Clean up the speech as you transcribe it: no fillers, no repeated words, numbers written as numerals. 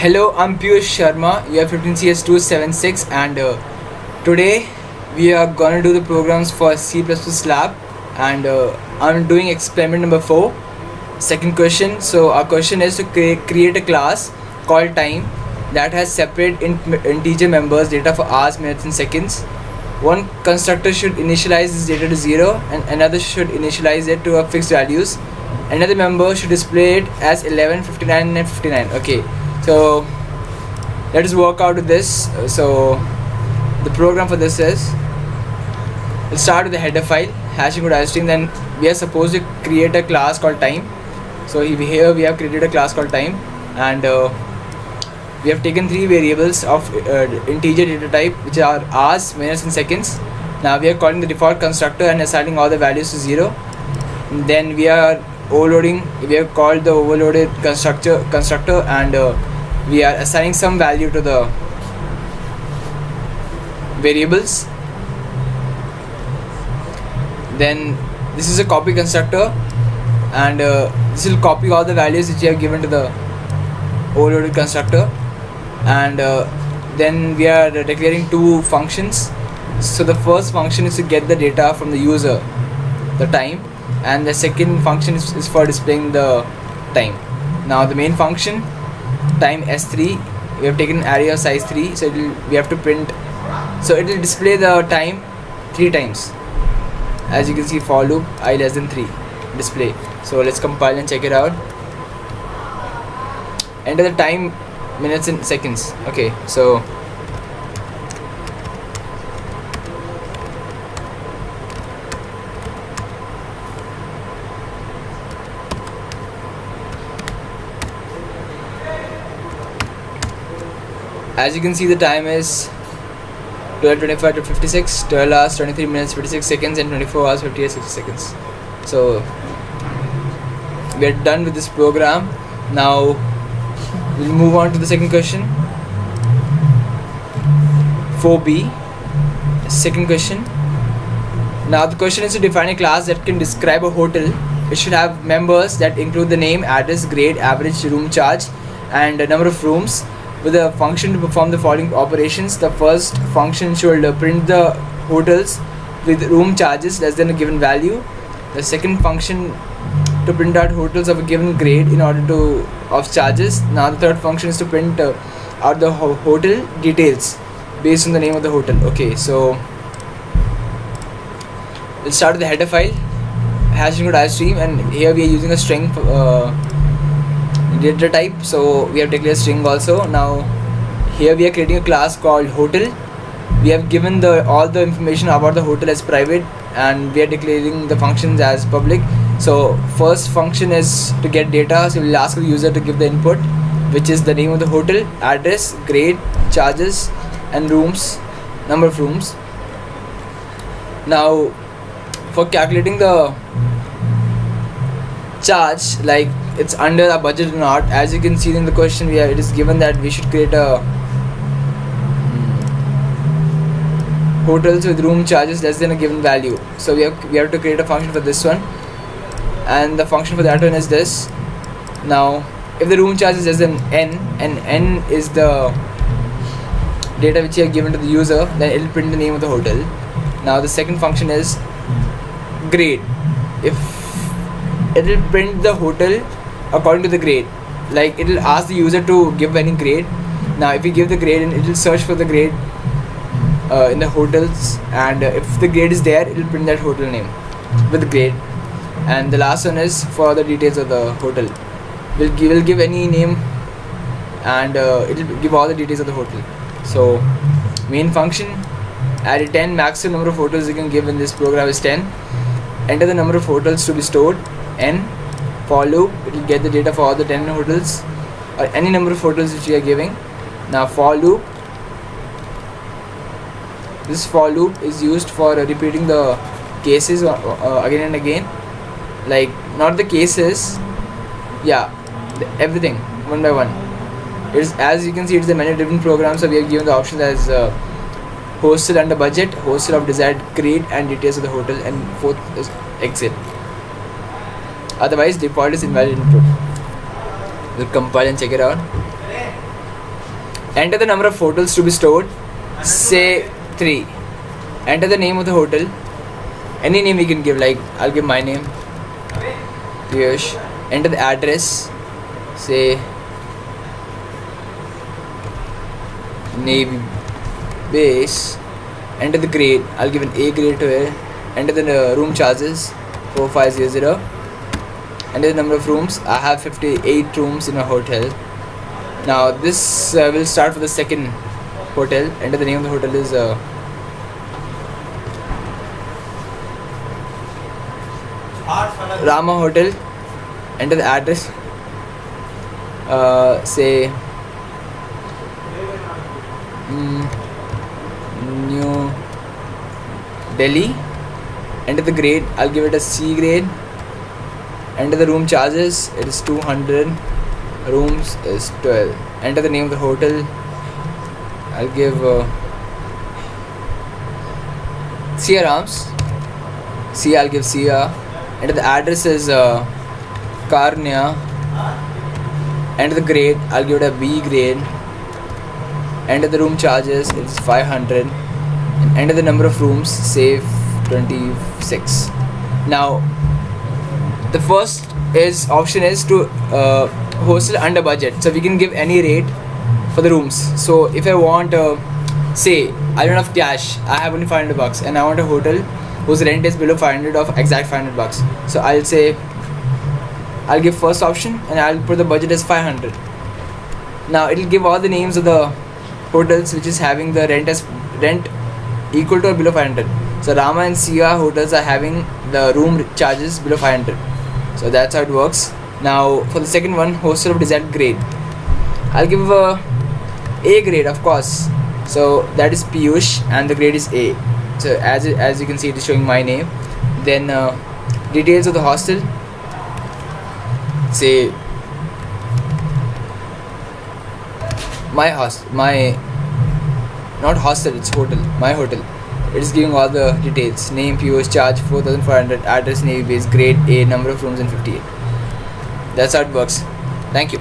Hello, I'm Piyush Sharma. You have 15CS276, and today we are gonna do the programs for C++ lab, and I'm doing experiment number 4. Second question. So our question is to create a class called time that has separate integer members data for hours, minutes, and seconds. One constructor should initialize this data to 0, and another should initialize it to a fixed values. Another member should display it as 11, 59, and 59. Okay. So let us work out with this. So the program for this is, we'll start with the header file, hashing code string. Then we are supposed to create a class called time. So here we have created a class called time, and we have taken 3 variables of integer data type, which are hours, minutes, and seconds. Now we are calling the default constructor and assigning all the values to 0. And then we are overloading. We have called the overloaded constructor, and we are assigning some value to the variables. Then this is a copy constructor, and this will copy all the values which you have given to the overloaded constructor. And then we are declaring 2 functions. So the first function is to get the data from the user, the time, and the second function is for displaying the time. Now the main function, time s3, we have taken an array of size 3, so we have to print, so it will display the time 3 times. As you can see, for loop I less than 3 display. So let's compile and check it out. Enter the time, minutes, and seconds. Okay, so as you can see, the time is 12:25 to 56, 12 hours 23 minutes 56 seconds, and 24 hours 58 60 seconds. So we are done with this program. Now we'll move on to the second question. 4b, second question. Now the question is to define a class that can describe a hotel. It should have members that include the name, address, grade, average room charge, and a number of rooms, with a function to perform the following operations. The first function should print the hotels with room charges less than a given value. The second function to print out hotels of a given grade in order to of charges. Now the third function is to print out the hotel details based on the name of the hotel. Okay, so we'll start with the header file, hashing code stream, and here we are using a string data type, so we have declared string also. Now here we are creating a class called hotel. We have given all the information about the hotel as private, and we are declaring the functions as public. So first function is to get data, so we'll ask the user to give the input, which is the name of the hotel, address, grade, charges, and rooms, number of rooms. Now for calculating the charge, like it's under our budget or not, as you can see in the question, it is given that we should create a hotels with room charges less than a given value. So we have to create a function for this one, and the function for that one is this. Now if the room charge is less than n, and n is the data which you have given to the user, then it will print the name of the hotel. Now the second function is grade. If it will print the hotel according to the grade, like it will ask the user to give any grade. Now if we give the grade, and it will search for the grade in the hotels, and if the grade is there, it will print that hotel name with the grade. And the last one is for the details of the hotel. We'll give any name, and it will give all the details of the hotel. So main function, add 10, maximum number of hotels you can give in this program is 10. Enter the number of hotels to be stored, n. For loop, it will get the data for all the 10 hotels, or any number of hotels which we are giving. Now for loop, this for loop is used for repeating the cases again and again, like not the cases, everything one by one. It's, as you can see, it's a many different programs, so we have given the options as hostel under budget, hostel of desired grade, and details of the hotel, and fourth is exit. Otherwise default is invalid input. We'll compile and check it out. Enter the number of hotels to be stored. Say 3. Enter the name of the hotel. Any name you can give, like I'll give my name, Piyush. Enter the address. Say Navy Base. Enter the grade. I'll give an A grade to it. Enter the room charges 4500. Enter the number of rooms. I have 58 rooms in a hotel. Now this will start for the second hotel. Enter the name of the hotel is Rama Hotel. Enter the address. Say New Delhi. Enter the grade. I'll give it a C grade. Enter the room charges. It is 200. Rooms is 12. Enter the name of the hotel. I'll give Sia Rams. C, I'll give Sia. Enter the address is Karnia. Enter the grade. I'll give it a B grade. Enter the room charges. It's 500. And enter the number of rooms. Say 26. Now, the first option is to hostel under budget. So we can give any rate for the rooms. So if I want, say I don't have cash, I have only $500, and I want a hotel whose rent is below 500 of exact $500. So I'll say I'll give first option and I'll put the budget as 500. Now it'll give all the names of the hotels which is having the rent equal to or below 500. So Rama and Sia hotels are having the room charges below 500. So that's how it works. Now for the second one, hostel of desired grade, I'll give a grade, of course. So that is Piyush and the grade is A. So as you can see, it is showing my name. Then details of the hostel. Say not hostel, it's hotel. My hotel. It is giving all the details. Name, Piyush, charge 4,500, address, Navy Base, grade A, number of rooms, and 58. That's how it works. Thank you.